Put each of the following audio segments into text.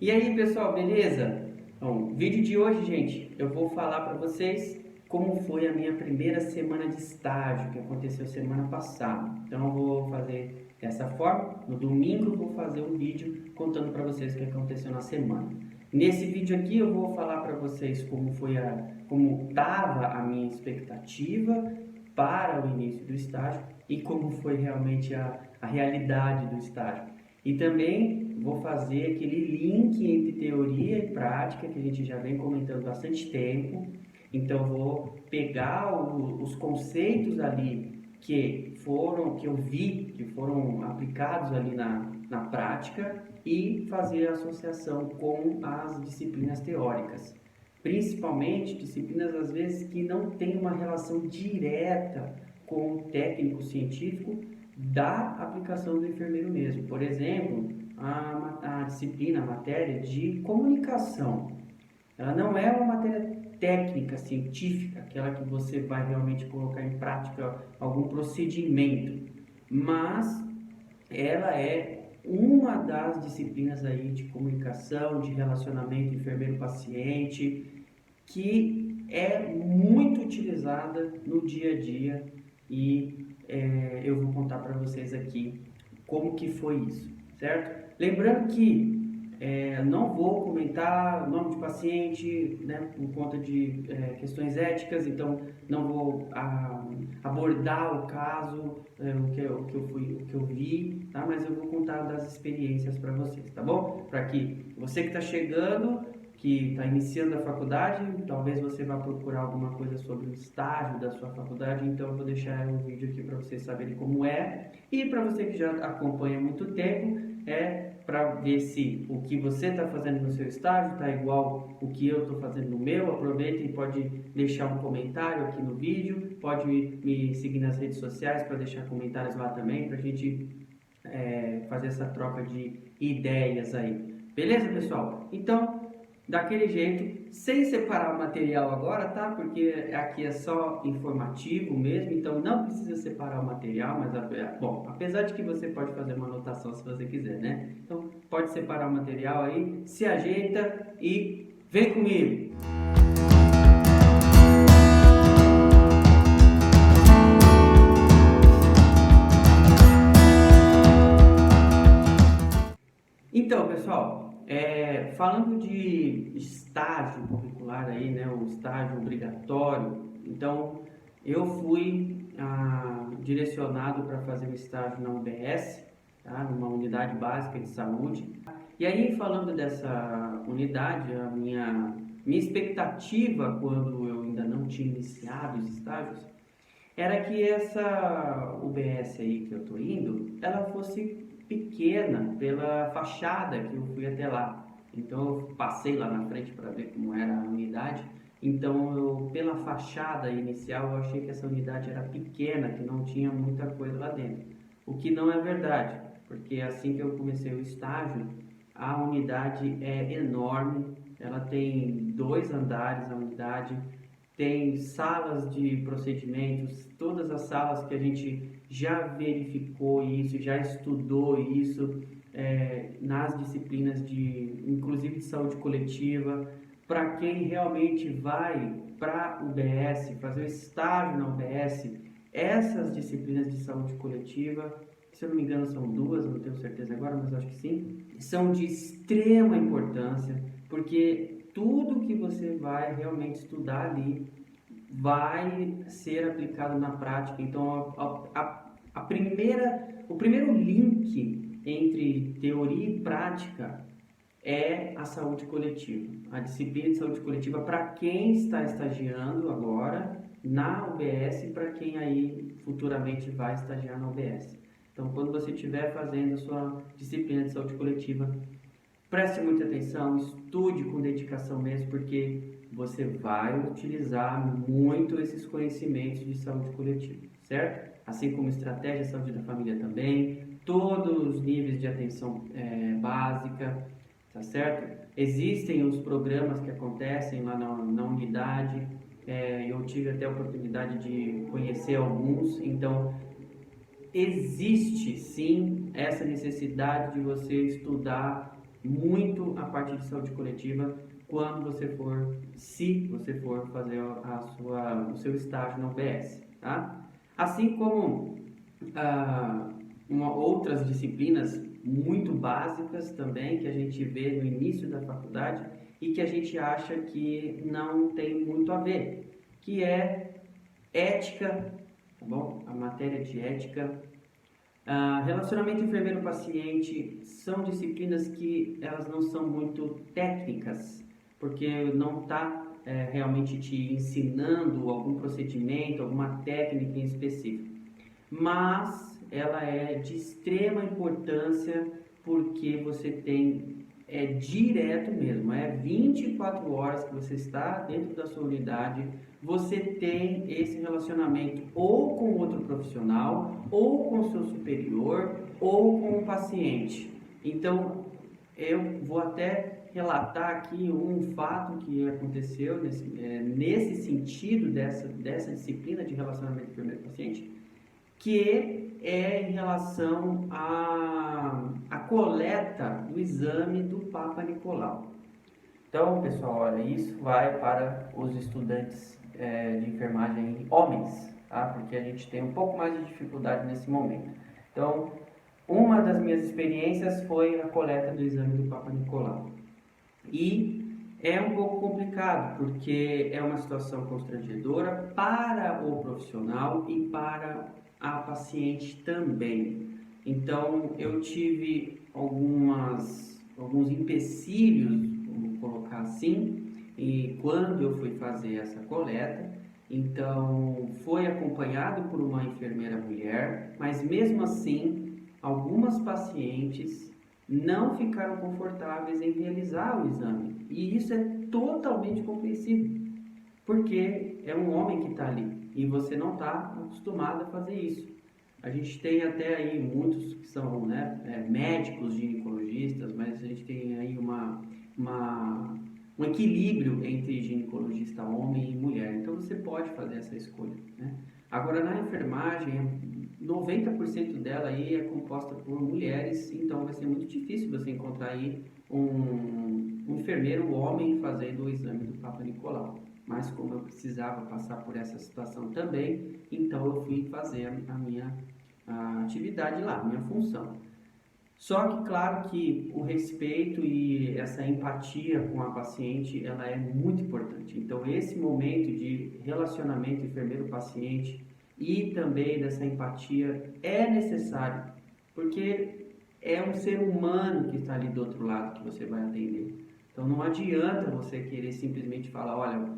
E aí, pessoal, beleza? Então, vídeo de hoje, gente, eu vou falar para vocês como foi a minha primeira semana de estágio que aconteceu semana passada. Então, eu vou fazer dessa forma. No domingo, eu vou fazer um vídeo contando para vocês o que aconteceu na semana. Nesse vídeo aqui, eu vou falar para vocês como estava a minha expectativa para o início do estágio e como foi realmente a realidade do estágio. E também vou fazer aquele link entre teoria e prática que a gente já vem comentando há bastante tempo. Então vou pegar os conceitos ali que eu vi, que foram aplicados ali na prática e fazer a associação com as disciplinas teóricas. Principalmente disciplinas às vezes que não têm uma relação direta com o técnico científico da aplicação do enfermeiro mesmo. Por exemplo, a disciplina, a matéria de comunicação. Ela não é uma matéria técnica, científica, aquela que você vai realmente colocar em prática algum procedimento, mas ela é uma das disciplinas aí de comunicação, de relacionamento enfermeiro-paciente, que é muito utilizada no dia a dia e eu vou contar para vocês aqui como que foi isso, certo? Lembrando que não vou comentar nome de paciente, né, por conta de questões éticas, então não vou abordar o caso, o que eu vi, tá? Mas eu vou contar das experiências para vocês, tá bom? Para que você que está chegando, que está iniciando a faculdade, talvez você vá procurar alguma coisa sobre o estágio da sua faculdade, então eu vou deixar um vídeo aqui para vocês saberem como é. E para você que já acompanha há muito tempo, para ver se o que você está fazendo no seu estágio está igual o que eu estou fazendo no meu. Aproveita e pode deixar um comentário aqui no vídeo, pode me seguir nas redes sociais para deixar comentários lá também, para a gente fazer essa troca de ideias aí. Beleza, pessoal? Então, daquele jeito, sem separar o material agora, tá? Porque aqui é só informativo mesmo, então não precisa separar o material, mas, bom, apesar de que você pode fazer uma anotação se você quiser, né? Então, pode separar o material aí, se ajeita e vem comigo! Então, pessoal, falando de estágio curricular aí, né, o estágio obrigatório, então eu fui direcionado para fazer o estágio na UBS, tá, numa unidade básica de saúde. E aí, falando dessa unidade, a minha expectativa quando eu ainda não tinha iniciado os estágios era que essa UBS aí que eu tô indo, ela fosse pequena pela fachada que eu fui até lá. Então eu passei lá na frente para ver como era a unidade. Então pela fachada inicial eu achei que essa unidade era pequena, que não tinha muita coisa lá dentro. O que não é verdade, porque assim que eu comecei o estágio, a unidade é enorme. Ela tem 2 andares, a unidade tem salas de procedimentos, todas as salas que a gente já verificou isso, já estudou isso nas disciplinas inclusive de saúde coletiva. Para quem realmente vai para a UBS, fazer o estágio na UBS, essas disciplinas de saúde coletiva, se eu não me engano são 2, não tenho certeza agora, mas acho que sim, são de extrema importância, porque tudo que você vai realmente estudar ali vai ser aplicado na prática. Então, o primeiro link entre teoria e prática é a saúde coletiva. A disciplina de saúde coletiva para quem está estagiando agora na UBS e para quem aí futuramente vai estagiar na UBS. Então, quando você estiver fazendo a sua disciplina de saúde coletiva, preste muita atenção, estude com dedicação mesmo, porque você vai utilizar muito esses conhecimentos de saúde coletiva, certo? Assim como estratégia de saúde da família também, todos os níveis de atenção básica, tá certo? Existem os programas que acontecem lá na unidade, eu tive até a oportunidade de conhecer alguns, então existe sim essa necessidade de você estudar muito a parte de saúde coletiva quando se você for fazer o seu estágio na UBS, tá? Assim como outras disciplinas muito básicas também que a gente vê no início da faculdade e que a gente acha que não tem muito a ver, que é ética, tá bom? A matéria de ética. Relacionamento enfermeiro-paciente são disciplinas que elas não são muito técnicas, porque não está realmente te ensinando algum procedimento, alguma técnica em específico, mas ela é de extrema importância porque você tem, direto mesmo, 24 horas que você está dentro da sua unidade, você tem esse relacionamento ou com outro profissional, ou com o seu superior, ou com o paciente. Então, eu vou até relatar aqui um fato que aconteceu nesse sentido dessa disciplina de relacionamento enfermeiro-paciente, que é em relação à coleta do exame do Papa Nicolau. Então, pessoal, olha, isso vai para os estudantes de enfermagem homens, tá? Porque a gente tem um pouco mais de dificuldade nesse momento. Então, uma das minhas experiências foi a coleta do exame do Papa Nicolau. E é um pouco complicado, porque é uma situação constrangedora para o profissional e para a paciente também. Então, eu tive alguns empecilhos, vamos colocar assim, e quando eu fui fazer essa coleta. Então, foi acompanhado por uma enfermeira mulher, mas mesmo assim, algumas pacientes não ficaram confortáveis em realizar o exame. E isso é totalmente compreensível, porque é um homem que está ali e você não está acostumado a fazer isso. A gente tem até aí muitos que são médicos ginecologistas, mas a gente tem aí um equilíbrio entre ginecologista homem e mulher. Então você pode fazer essa escolha, né? Agora, na enfermagem, 90% dela aí é composta por mulheres, então vai ser muito difícil você encontrar aí um enfermeiro homem fazendo o exame do Papa Nicolau. Mas como eu precisava passar por essa situação também, então eu fui fazer a minha atividade lá, a minha função. Só que, claro que o respeito e essa empatia com a paciente, ela é muito importante. Então, esse momento de relacionamento enfermeiro-paciente e também dessa empatia é necessário, porque é um ser humano que está ali do outro lado que você vai atender. Então, não adianta você querer simplesmente falar, olha,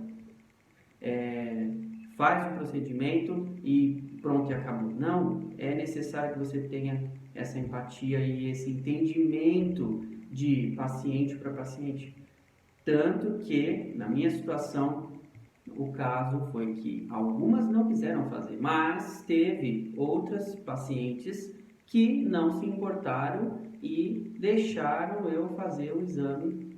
faz o procedimento e pronto, e acabou. Não, é necessário que você tenha essa empatia e esse entendimento de paciente para paciente. Tanto que, na minha situação, o caso foi que algumas não quiseram fazer, mas teve outras pacientes que não se importaram e deixaram eu fazer o exame,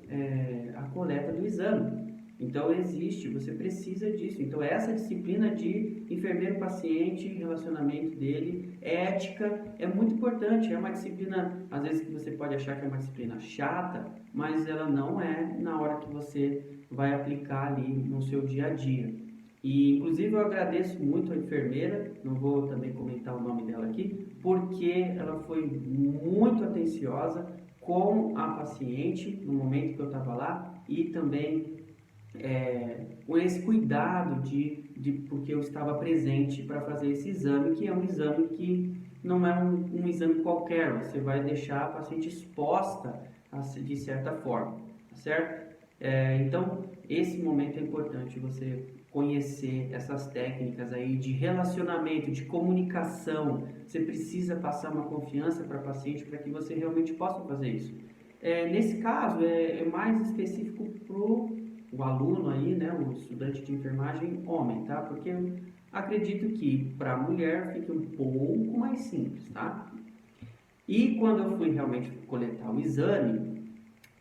a coleta do exame. Então existe, você precisa disso. Então essa disciplina de enfermeiro-paciente, relacionamento dele, ética, é muito importante. É uma disciplina, às vezes, que você pode achar que é uma disciplina chata, mas ela não é na hora que você vai aplicar ali no seu dia a dia. E inclusive eu agradeço muito a enfermeira, não vou também comentar o nome dela aqui, porque ela foi muito atenciosa com a paciente no momento que eu estava lá e também com esse cuidado porque eu estava presente para fazer esse exame, que é um exame que não é um exame qualquer, você vai deixar a paciente exposta de certa forma, tá certo? Então, esse momento é importante você conhecer essas técnicas aí de relacionamento, de comunicação. Você precisa passar uma confiança para a paciente para que você realmente possa fazer isso. Nesse caso, é mais específico para o aluno aí, né, o estudante de enfermagem homem, tá? Porque eu acredito que para a mulher fica um pouco mais simples, tá? E quando eu fui realmente coletar o exame,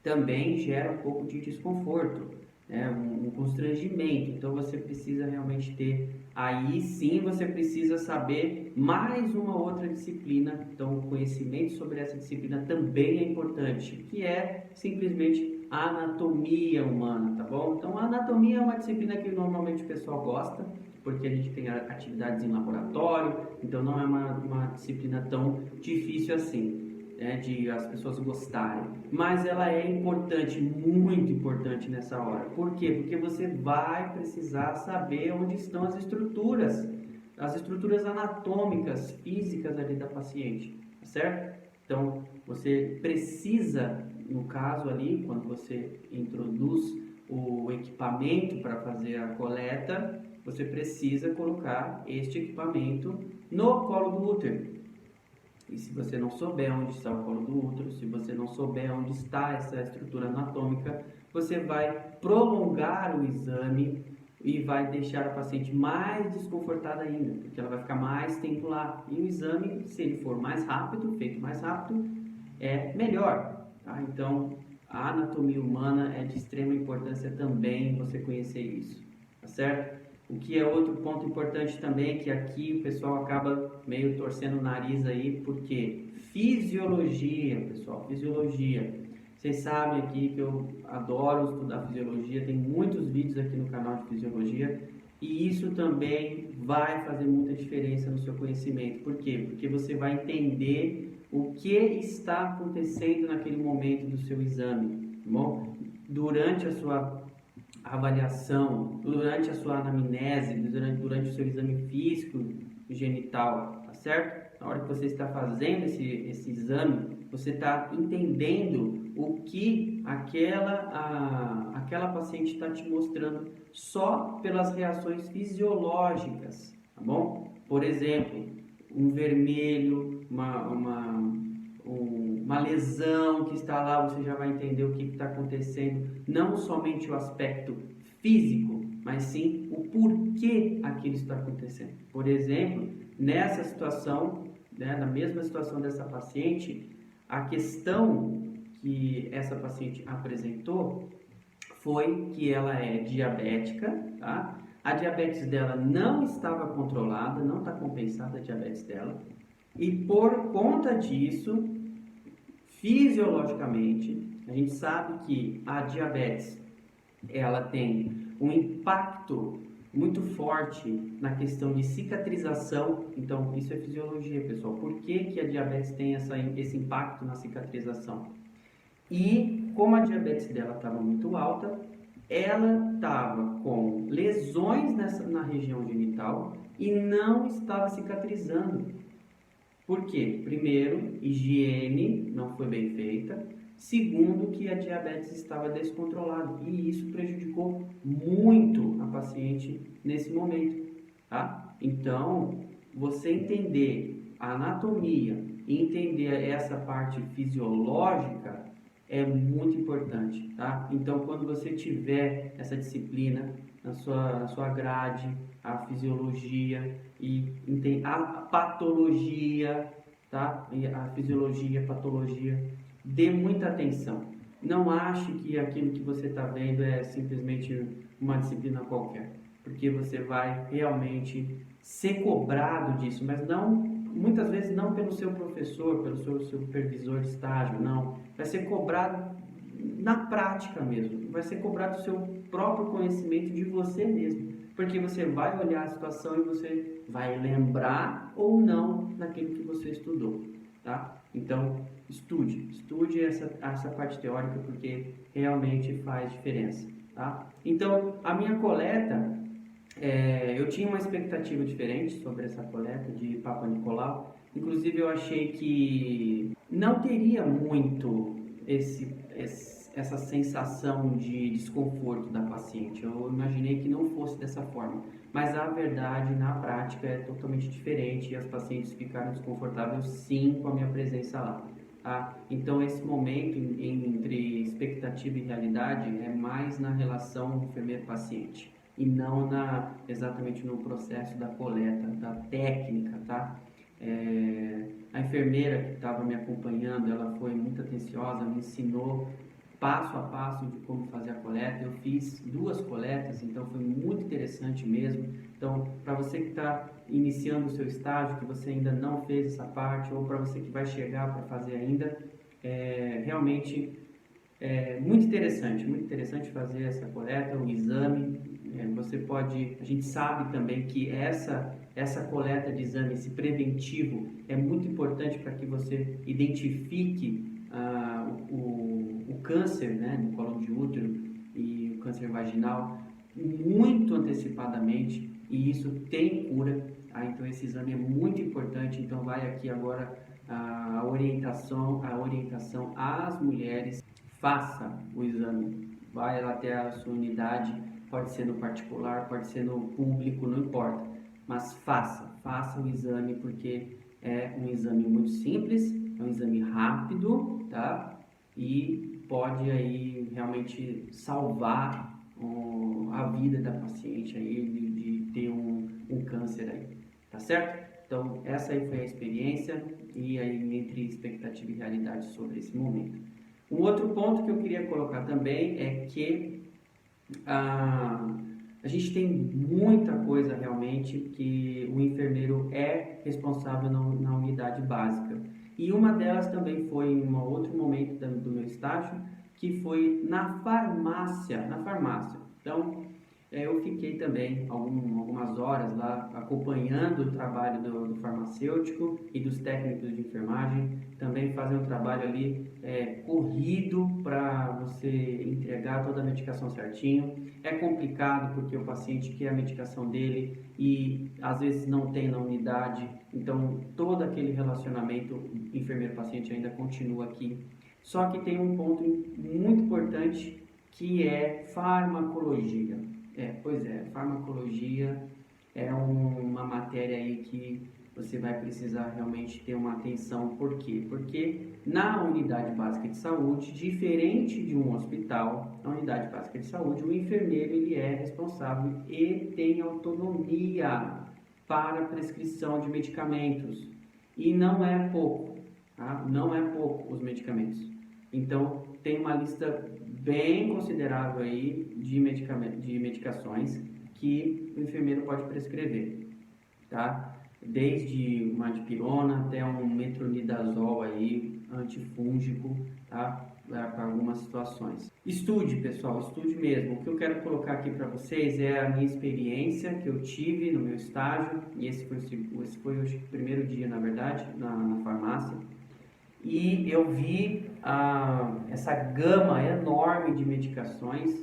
também gera um pouco de desconforto. um constrangimento. Então você precisa realmente ter, aí sim você precisa saber mais uma outra disciplina. Então o conhecimento sobre essa disciplina também é importante, que é simplesmente a anatomia humana, tá bom? Então a anatomia é uma disciplina que normalmente o pessoal gosta, porque a gente tem atividades em laboratório, então não é uma disciplina tão difícil assim, né, de as pessoas gostarem, mas ela é importante, muito importante nessa hora. Por quê? Porque você vai precisar saber onde estão as estruturas anatômicas, físicas ali da paciente, tá certo? Então, você precisa, no caso ali, quando você introduz o equipamento para fazer a coleta, você precisa colocar este equipamento no colo do útero. E se você não souber onde está o colo do útero, se você não souber onde está essa estrutura anatômica, você vai prolongar o exame e vai deixar a paciente mais desconfortada ainda, porque ela vai ficar mais tempo lá. E o exame, se ele for mais rápido, feito mais rápido, é melhor. Tá? Então, a anatomia humana é de extrema importância também você conhecer isso, tá certo? O que é outro ponto importante também, que aqui o pessoal acaba meio torcendo o nariz aí, porque fisiologia, pessoal, fisiologia. Vocês sabem aqui que eu adoro estudar fisiologia, tem muitos vídeos aqui no canal de fisiologia, e isso também vai fazer muita diferença no seu conhecimento. Por quê? Porque você vai entender o que está acontecendo naquele momento do seu exame, tá bom? Durante a sua avaliação, durante a sua anamnese, durante o seu exame físico genital, tá certo? Na hora que você está fazendo esse exame, você está entendendo o que aquela paciente está te mostrando só pelas reações fisiológicas, tá bom? Por exemplo, um vermelho, uma lesão que está lá, você já vai entender o que está acontecendo, não somente o aspecto físico, mas sim o porquê aquilo está acontecendo. Por exemplo, nessa situação, né, na mesma situação dessa paciente, a questão que essa paciente apresentou foi que ela é diabética, tá? A diabetes dela não estava controlada, não está compensada a diabetes dela, e por conta disso, fisiologicamente, a gente sabe que a diabetes ela tem um impacto muito forte na questão de cicatrização. Então, isso é fisiologia, pessoal. Por que que a diabetes tem esse impacto na cicatrização? E como a diabetes dela estava muito alta, ela estava com lesões na região genital e não estava cicatrizando. Por quê? Primeiro, higiene não foi bem feita. Segundo, que a diabetes estava descontrolada. E isso prejudicou muito a paciente nesse momento. Tá? Então, você entender a anatomia e entender essa parte fisiológica é muito importante. Tá? Então, quando você tiver essa disciplina na sua grade, a fisiologia e a patologia, tá? E a fisiologia, a patologia, dê muita atenção. Não ache que aquilo que você está vendo é simplesmente uma disciplina qualquer, porque você vai realmente ser cobrado disso, mas não, muitas vezes não pelo seu professor, pelo seu supervisor de estágio, não. Vai ser cobrado na prática mesmo, vai ser cobrado o seu próprio conhecimento de você mesmo, porque você vai olhar a situação e você vai lembrar ou não daquilo que você estudou, tá? Então, estude essa parte teórica, porque realmente faz diferença, tá? Então, a minha coleta, eu tinha uma expectativa diferente sobre essa coleta de Papa Nicolau. Inclusive, eu achei que não teria muito essa sensação de desconforto da paciente. Eu imaginei que não fosse dessa forma, mas a verdade, na prática, é totalmente diferente e as pacientes ficaram desconfortáveis sim com a minha presença lá. Tá? Então, esse momento entre expectativa e realidade é mais na relação enfermeiro-paciente e não exatamente no processo da coleta, da técnica, tá? A enfermeira que estava me acompanhando, ela foi muito atenciosa, me ensinou passo a passo de como fazer a coleta. Eu fiz 2 coletas, então foi muito interessante mesmo. Então, para você que está iniciando o seu estágio, que você ainda não fez essa parte, ou para você que vai chegar para fazer ainda, realmente é muito interessante fazer essa coleta, o exame. Você pode, a gente sabe também que essa coleta de exame, esse preventivo, é muito importante para que você identifique o câncer, né, no colo de útero e o câncer vaginal muito antecipadamente, e isso tem cura. Então esse exame é muito importante. Então vai aqui agora a orientação às mulheres: faça o exame, vai até a sua unidade, pode ser no particular, pode ser no público, não importa, mas faça o exame, porque é um exame muito simples, é um exame rápido, tá? E pode aí realmente salvar a vida da paciente aí de ter um câncer aí, tá certo? Então essa aí foi a experiência e aí entre expectativa e realidade sobre esse momento. Um outro ponto que eu queria colocar também é que a gente tem muita coisa realmente que o enfermeiro é responsável na unidade básica. E uma delas também foi em um outro momento do meu estágio, que foi na farmácia. Então, eu fiquei também algumas horas lá acompanhando o trabalho do farmacêutico e dos técnicos de enfermagem, também fazendo um trabalho ali corrido para você entregar toda a medicação certinho. É complicado porque o paciente quer a medicação dele e às vezes não tem na unidade, então todo aquele relacionamento enfermeiro-paciente ainda continua aqui. Só que tem um ponto muito importante, que é farmacologia. Farmacologia é uma matéria aí que você vai precisar realmente ter uma atenção. Por quê? Porque na unidade básica de saúde, diferente de um hospital, na unidade básica de saúde, o enfermeiro ele é responsável e tem autonomia para a prescrição de medicamentos. E não é pouco, tá? Não é pouco os medicamentos. Então, tem uma lista bem considerável aí de medicações que o enfermeiro pode prescrever, tá? Desde uma dipirona até um metronidazol aí, antifúngico, tá? Para algumas situações. Estude, pessoal, estude mesmo. O que eu quero colocar aqui para vocês é a minha experiência que eu tive no meu estágio, e esse foi o primeiro dia, na verdade, na farmácia. E eu vi essa gama enorme de medicações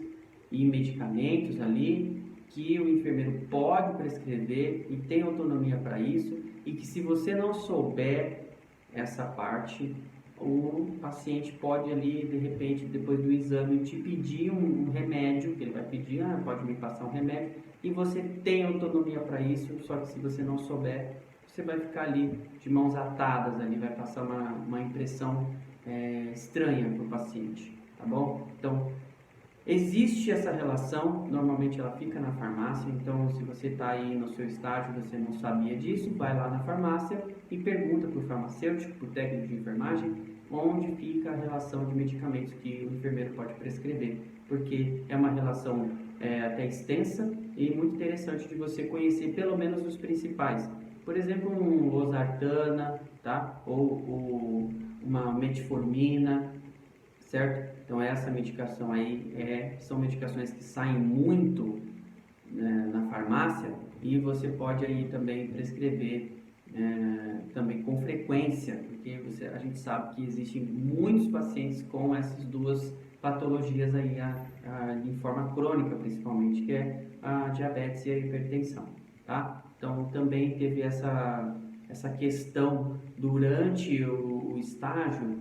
e medicamentos ali que o enfermeiro pode prescrever e tem autonomia para isso, e que se você não souber essa parte, o paciente pode ali, de repente, depois do exame, te pedir um remédio, que ele vai pedir, pode me passar um remédio, e você tem autonomia para isso, só que se você não souber, você vai ficar ali de mãos atadas, ali, vai passar uma impressão estranha para o paciente, tá bom? Então, existe essa relação, normalmente ela fica na farmácia. Então, se você está aí no seu estágio, você não sabia disso, vai lá na farmácia e pergunta para o farmacêutico, para o técnico de enfermagem, onde fica a relação de medicamentos que o enfermeiro pode prescrever, porque é uma relação até extensa e muito interessante de você conhecer pelo menos os principais. Por exemplo, um losartana, tá? Ou uma metformina, certo? Então essa medicação aí são medicações que saem muito na farmácia, e você pode aí também prescrever também com frequência, porque a gente sabe que existem muitos pacientes com essas duas patologias aí em forma crônica, principalmente, que é a diabetes e a hipertensão, tá? Então também teve essa questão durante o estágio,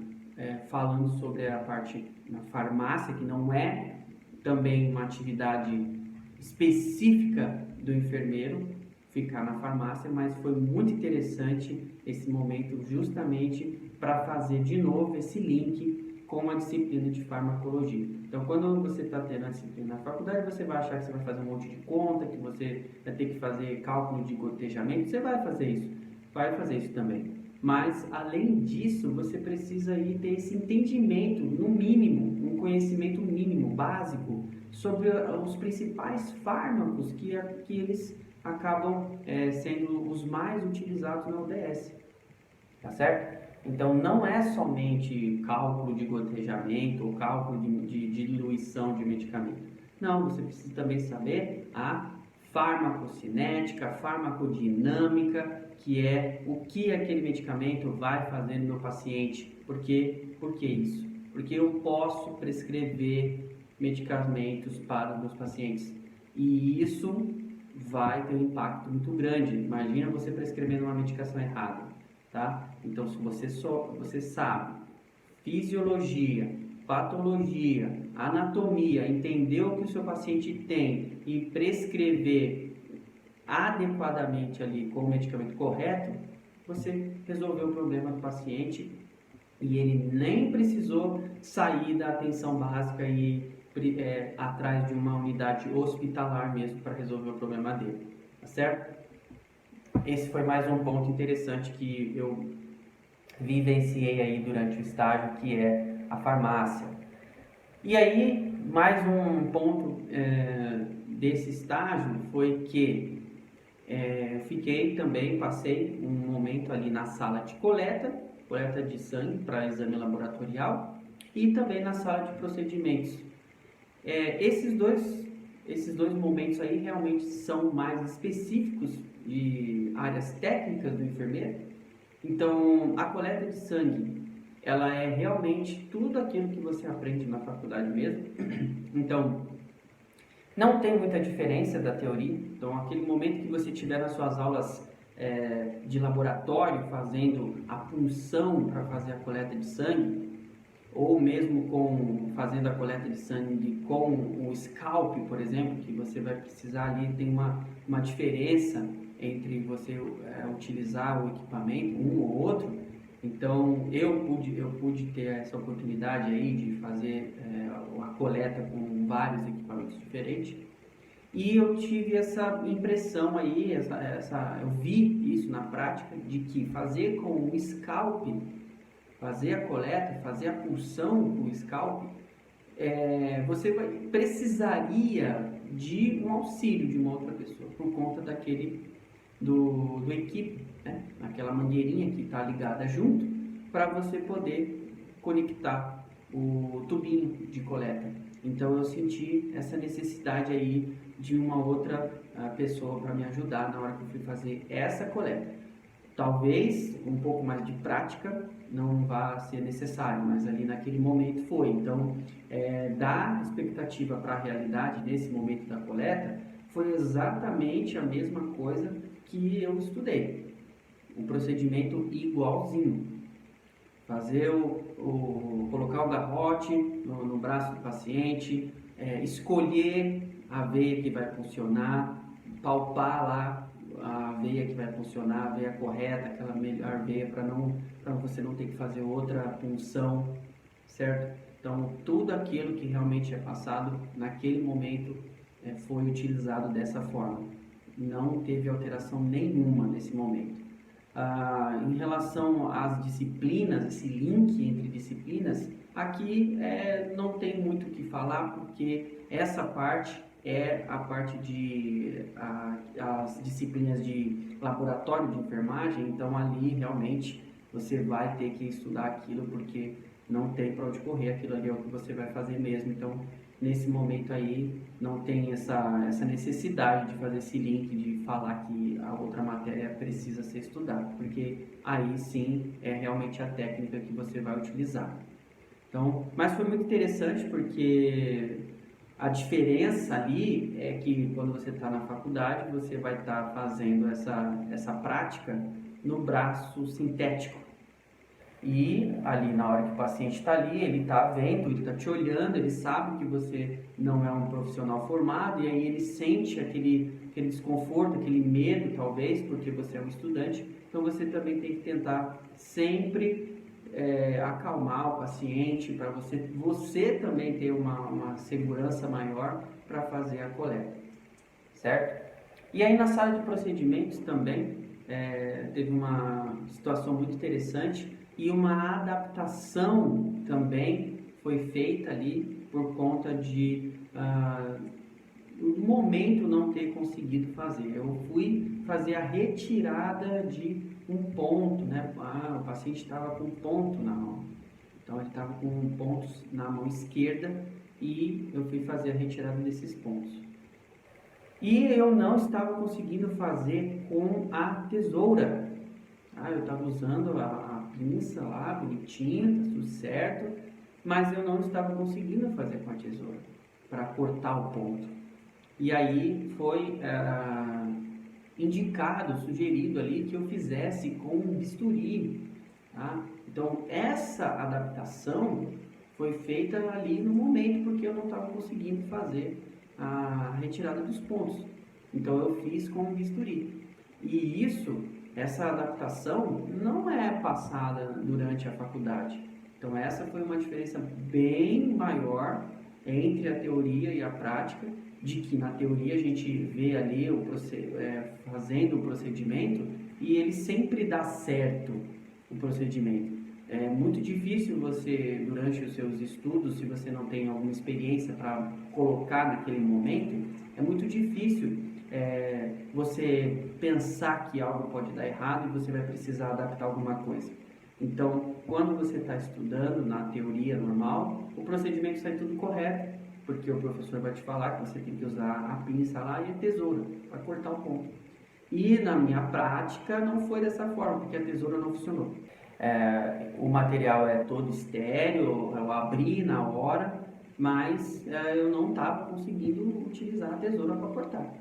falando sobre a parte na farmácia, que não é também uma atividade específica do enfermeiro ficar na farmácia, mas foi muito interessante esse momento justamente para fazer de novo esse link com a disciplina de farmacologia. Então, quando você está tendo a disciplina na faculdade, você vai achar que você vai fazer um monte de conta, que você vai ter que fazer cálculo de gotejamento. Você vai fazer isso também. Mas, além disso, você precisa aí ter esse entendimento, no mínimo, um conhecimento mínimo, básico, sobre os principais fármacos que eles acabam sendo os mais utilizados na ODS, tá certo? Então, não é somente cálculo de gotejamento ou cálculo de diluição de medicamento. Não, você precisa também saber a farmacocinética, farmacodinâmica, que é o que aquele medicamento vai fazer no meu paciente. Por que isso? Porque eu posso prescrever medicamentos para os meus pacientes e isso vai ter um impacto muito grande. Imagina você prescrevendo uma medicação errada, tá? Então, se você sabe fisiologia, patologia, anatomia, entender o que o seu paciente tem e prescrever adequadamente ali com o medicamento correto, você resolveu o problema do paciente e ele nem precisou sair da atenção básica e atrás de uma unidade hospitalar mesmo para resolver o problema dele, tá certo? Esse foi mais um ponto interessante que eu vivenciei aí durante o estágio, que é a farmácia. E aí, mais um ponto desse estágio foi que passei um momento ali na sala de coleta de sangue para exame laboratorial e também na sala de procedimentos. Esses dois momentos aí realmente são mais específicos de áreas técnicas do enfermeiro. Então, a coleta de sangue, ela é realmente tudo aquilo que você aprende na faculdade mesmo. Então, não tem muita diferença da teoria. Então, aquele momento que você tiver nas suas aulas de laboratório, fazendo a punção para fazer a coleta de sangue, ou mesmo fazendo a coleta de sangue com o scalp, por exemplo, que você vai precisar ali, tem uma diferença entre você utilizar o equipamento, um ou outro. Então, eu pude ter essa oportunidade aí de fazer a coleta com vários equipamentos diferentes. E eu tive essa impressão aí, eu vi isso na prática, de que fazer com o scalp, fazer a coleta, fazer a punção com o scalp, você precisaria de um auxílio de uma outra pessoa, por conta do equipe, né? Aquela mangueirinha que está ligada junto, para você poder conectar o tubinho de coleta. Então eu senti essa necessidade aí de uma outra pessoa para me ajudar na hora que eu fui fazer essa coleta. Talvez um pouco mais de prática não vá ser necessário, mas ali naquele momento foi. Então, da expectativa para a realidade nesse momento da coleta, foi exatamente a mesma coisa que eu estudei. Um procedimento igualzinho. Fazer colocar o garrote no braço do paciente, escolher a veia que vai funcionar, palpar lá a veia que vai funcionar, a veia correta, aquela melhor veia para você não ter que fazer outra punção, certo? Então, tudo aquilo que realmente é passado naquele momento foi utilizado dessa forma. Não teve alteração nenhuma nesse momento. Em relação às disciplinas, esse link entre disciplinas, aqui não tem muito o que falar, porque essa parte é a parte as disciplinas de laboratório de enfermagem. Então ali realmente você vai ter que estudar aquilo, porque não tem para onde correr, aquilo ali é o que você vai fazer mesmo. Então nesse momento aí não tem essa necessidade de fazer esse link, de falar que a outra matéria precisa ser estudada, porque aí sim é realmente a técnica que você vai utilizar. Então, mas foi muito interessante, porque a diferença ali é que quando você está na faculdade, você vai estar fazendo essa prática no braço sintético. E ali na hora que o paciente está ali, ele está vendo, ele está te olhando, ele sabe que você não é um profissional formado, e aí ele sente aquele desconforto, aquele medo talvez, porque você é um estudante. Então você também tem que tentar sempre acalmar o paciente, para você também ter uma segurança maior para fazer a coleta, certo? E aí na sala de procedimentos também, teve uma situação muito interessante e uma adaptação também foi feita ali por conta de no momento não ter conseguido fazer. Eu fui fazer a retirada de um ponto, né? O paciente estava com um ponto na mão. Então ele estava com pontos na mão esquerda e eu fui fazer a retirada desses pontos. E eu não estava conseguindo fazer com a tesoura. Eu estava usando a pinça lá, bonitinha, tá tudo certo, mas eu não estava conseguindo fazer com a tesoura para cortar o ponto. E aí foi indicado, sugerido ali que eu fizesse com um bisturi. Tá? Então essa adaptação foi feita ali no momento, porque eu não estava conseguindo fazer a retirada dos pontos. Então eu fiz com um bisturi. E essa adaptação não é passada durante a faculdade. Então essa foi uma diferença bem maior entre a teoria e a prática, de que na teoria a gente vê ali fazendo o procedimento e ele sempre dá certo o procedimento. É muito difícil você, durante os seus estudos, se você não tem alguma experiência para colocar naquele momento, é muito difícil você pensar que algo pode dar errado e você vai precisar adaptar alguma coisa. Então, quando você está estudando na teoria normal, o procedimento sai tudo correto, porque o professor vai te falar que você tem que usar a pinça lá e a tesoura para cortar o ponto. E na minha prática não foi dessa forma, porque a tesoura não funcionou. O material é todo estéreo, eu abri na hora, mas eu não estava conseguindo utilizar a tesoura para cortar.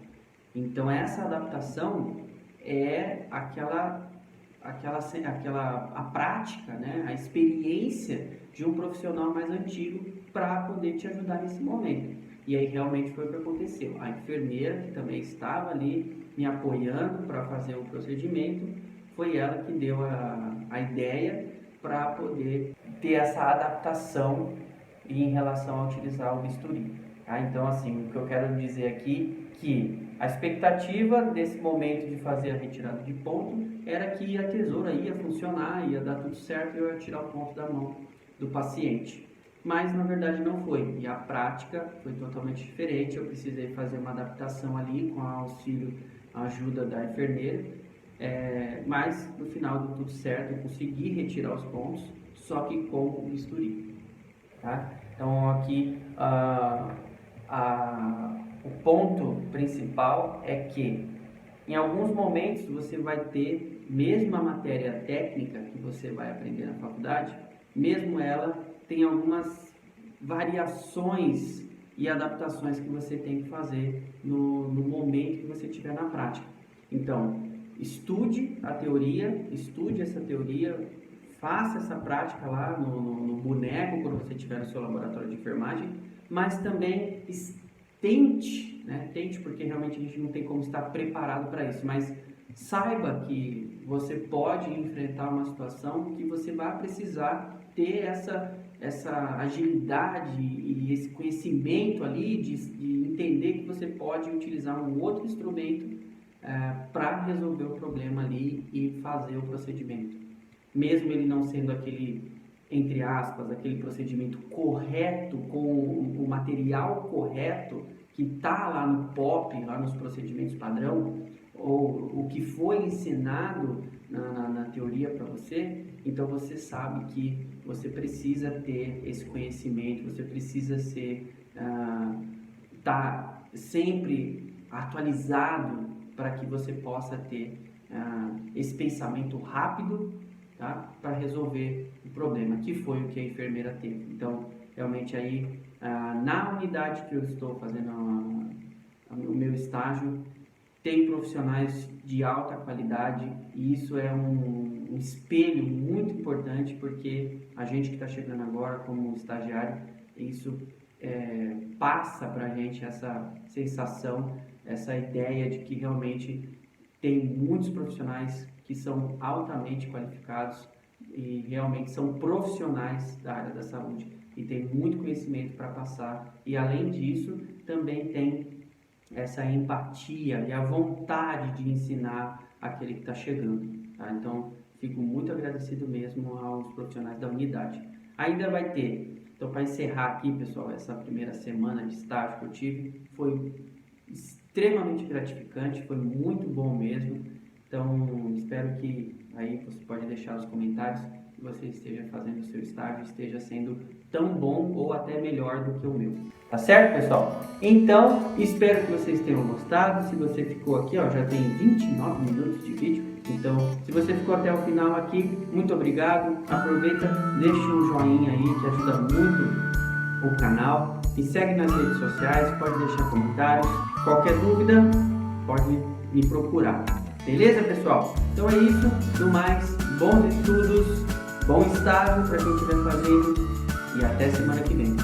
Então essa adaptação é a prática, né? A experiência de um profissional mais antigo para poder te ajudar nesse momento. E aí realmente foi o que aconteceu. A enfermeira, que também estava ali me apoiando para fazer o procedimento, foi ela que deu a ideia para poder ter essa adaptação em relação a utilizar o bisturi. Então, assim, o que eu quero dizer aqui que a expectativa desse momento de fazer a retirada de ponto era que a tesoura ia funcionar, ia dar tudo certo e eu ia tirar o ponto da mão do paciente. Mas na verdade não foi, e a prática foi totalmente diferente. Eu precisei fazer uma adaptação ali com a ajuda da enfermeira, mas no final deu tudo certo, eu consegui retirar os pontos, só que com o bisturi. Tá? Então aqui o ponto principal é que em alguns momentos você vai ter, mesmo a matéria técnica que você vai aprender na faculdade, mesmo ela tem algumas variações e adaptações que você tem que fazer no momento que você estiver na prática. Então, estude essa teoria, faça essa prática lá no boneco quando você estiver no seu laboratório de enfermagem, mas também tente, porque realmente a gente não tem como estar preparado para isso, mas saiba que você pode enfrentar uma situação que você vai precisar ter essa agilidade e esse conhecimento ali de entender que você pode utilizar um outro instrumento para resolver o problema ali e fazer o procedimento. Mesmo ele não sendo aquele, entre aspas, aquele procedimento correto, com o material correto que está lá no POP, lá nos procedimentos padrão, ou o que foi ensinado na teoria para você, então você sabe que você precisa ter esse conhecimento, você precisa tá sempre atualizado para que você possa ter esse pensamento rápido, tá? Para resolver o problema, que foi o que a enfermeira teve. Então, realmente aí, na unidade que eu estou fazendo o meu estágio, tem profissionais de alta qualidade e isso é um espelho muito importante, porque a gente que está chegando agora como estagiário, isso passa para a gente essa sensação, essa ideia de que realmente tem muitos profissionais que são altamente qualificados e realmente são profissionais da área da saúde e tem muito conhecimento para passar, e além disso também tem essa empatia e a vontade de ensinar aquele que está chegando, tá? Então, fico muito agradecido mesmo aos profissionais da unidade. Ainda vai ter, então para encerrar aqui, pessoal, essa primeira semana de estágio que eu tive, foi extremamente gratificante, foi muito bom mesmo. Então, espero que aí você pode deixar nos comentários que você esteja fazendo o seu estágio, esteja sendo tão bom ou até melhor do que o meu. Tá certo, pessoal? Então, espero que vocês tenham gostado. Se você ficou aqui, ó, já tem 29 minutos de vídeo. Então, se você ficou até o final aqui, muito obrigado. Aproveita, deixa um joinha aí que ajuda muito o canal. Me segue nas redes sociais, pode deixar comentários. Qualquer dúvida, pode me procurar. Beleza, pessoal? Então é isso. No mais, bons estudos, bom estágio para quem estiver fazendo e até semana que vem.